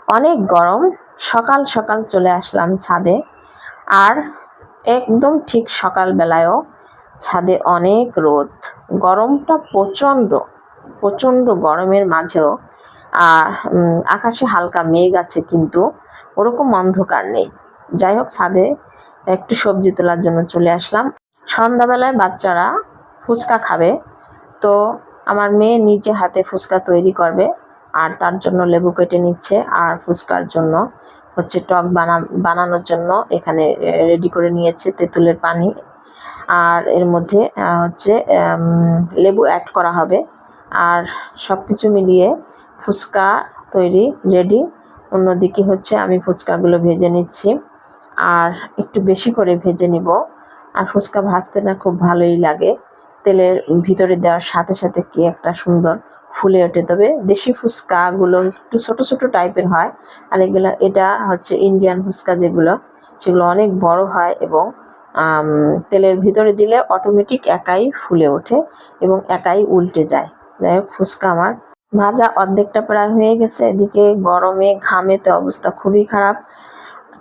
অনেক গরম। সকাল সকাল চলে আসলাম ছাদে, আর একদম ঠিক সকাল বেলায়ও ছাদে অনেক রোদ। গরমটা প্রচণ্ড প্রচণ্ড গরমের মাঝেও আকাশে হালকা মেঘ আছে, কিন্তু ওরকম অন্ধকার নেই। যাই হোক, ছাদে একটু সবজি তোলার জন্য চলে আসলাম। সন্ধ্যাবেলায় বাচ্চারা ফুচকা খাবে, তো আমার মেয়ে নিজে হাতে ফুচকা তৈরি করবে, আর তার জন্য লেবু কেটে নিচ্ছে। আর ফুচকার জন্য হচ্ছে টক বানানোর জন্য এখানে রেডি করে নিয়েছে তেঁতুলের পানি, আর এর মধ্যে হচ্ছে লেবু অ্যাড করা হবে। আর সব কিছু মিলিয়ে ফুচকা তৈরি রেডি। অন্যদিকে হচ্ছে আমি ফুচকাগুলো ভেজে নিচ্ছি, আর একটু বেশি করে ভেজে নিব। আর ফুচকা ভাজতে না খুব ভালোই লাগে, তেলের ভিতরে দেওয়ার সাথে সাথে কি একটা সুন্দর ফুলে ওঠে। তবে দেশি ফুচকাগুলো একটু ছোট ছোট টাইপের হয়, আর এটা হচ্ছে ইন্ডিয়ান ফুচকা, সেগুলো অনেক বড় হয় এবং তেলের ভিতরে দিলে অটোমেটিক একাই ফুলে ওঠে এবং একাই উল্টে যায়। যাই হোক, ফুচকা আমার ভাজা অর্ধেকটা প্রায় হয়ে গেছে। এদিকে গরমে ঘামেতে অবস্থা খুবই খারাপ,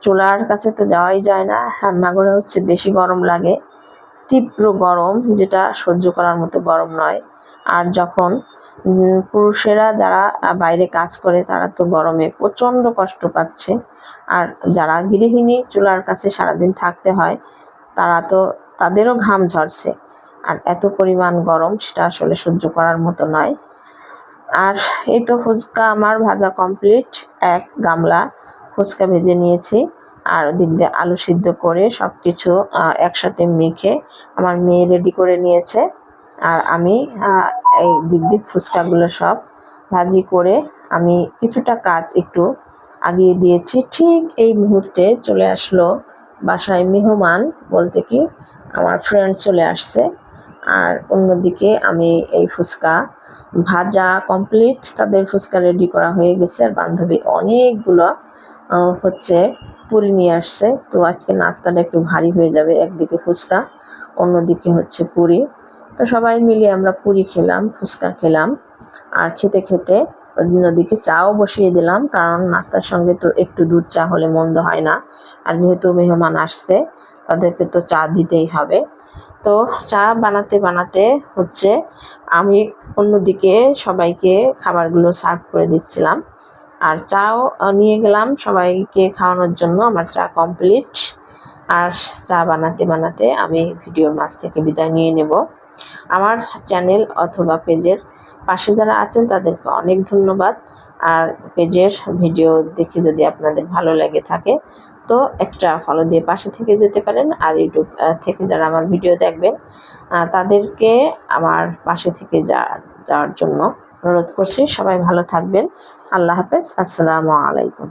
চুলার কাছে তো যাওয়াই যায় না। রান্নাঘরে হচ্ছে বেশি গরম লাগে, তীব্র গরম, যেটা সহ্য করার মতো গরম নয়। আর যখন পুরুষেরা যারা বাইরে কাজ করে তারা তো গরমে প্রচণ্ড কষ্ট পাচ্ছে, আর যারা গৃহিণী চুলার কাছে সারাদিন থাকতে হয় তাদেরও ঘাম ঝরছে। আর এত পরিমাণ গরম, সেটা আসলে সহ্য করার মতো নয়। আর এই তো ফুচকা আমার ভাজা কমপ্লিট। এক গামলা ফুচকা ভেজে নিয়েছি, আর ওদিক দিয়ে আলু সিদ্ধ করে সব কিছু একসাথে মেখে আমার মেয়ে রেডি করে নিয়েছে। আর আমি এই দিক ফুচকাগুলো সব ভাজি করে আমি কিছুটা কাজ একটু আগিয়ে দিয়েছি। ঠিক এই মুহূর্তে চলে আসলো বাসায় মেহমান, বলতে কি আমার ফ্রেন্ড চলে আসছে। আর অন্যদিকে আমি এই ফুচকা ভাজা কমপ্লিট, তাদের ফুচকা রেডি করা হয়ে গেছে। আর বান্ধবী অনেকগুলো হচ্ছে পুরি নিয়ে আসছে, তো আজকে নাস্তাটা একটু ভারী হয়ে যাবে। একদিকে ফুচকা, অন্যদিকে হচ্ছে পুরি। তো সবাই মিলে আমরা পুরি খেলাম, ফুচকা খেলাম, আর খেতে খেতে অন্যদিকে চাও বসিয়ে দিলাম, কারণ নাস্তার সঙ্গে তো একটু দুধ চা হলে মন্দ হয় না। আর যেহেতু মেহমান আসছে, তাদেরকে তো চা দিতেই হবে। তো চা বানাতে বানাতে হচ্ছে আমি অন্যদিকে সবাইকে খাবারগুলো সার্ভ করে দিচ্ছিলাম, আর চাও নিয়ে গেলাম সবাইকে খাওয়ানোর জন্য। আমার চা কমপ্লিট। আর চা বানাতে বানাতে আমি ভিডিওর মাঝ থেকে বিদায় নিয়ে নেব। আমার চ্যানেল অথবা পেজের পাশে যারা আছেন তাদেরকে অনেক ধন্যবাদ। আর পেজের ভিডিও দেখে যদি আপনাদের ভালো লেগে থাকে, তো একটা ফলো দিয়ে পাশে থেকে যেতে পারেন। আর ইউটিউব থেকে যারা আমার ভিডিও দেখবেন, তাদেরকে আমার পাশে থেকে যাওয়ার জন্য অনুরোধ করছি। সবাই ভালো থাকবেন। আল্লাহ হাফেজ। আসসালামু আলাইকুম।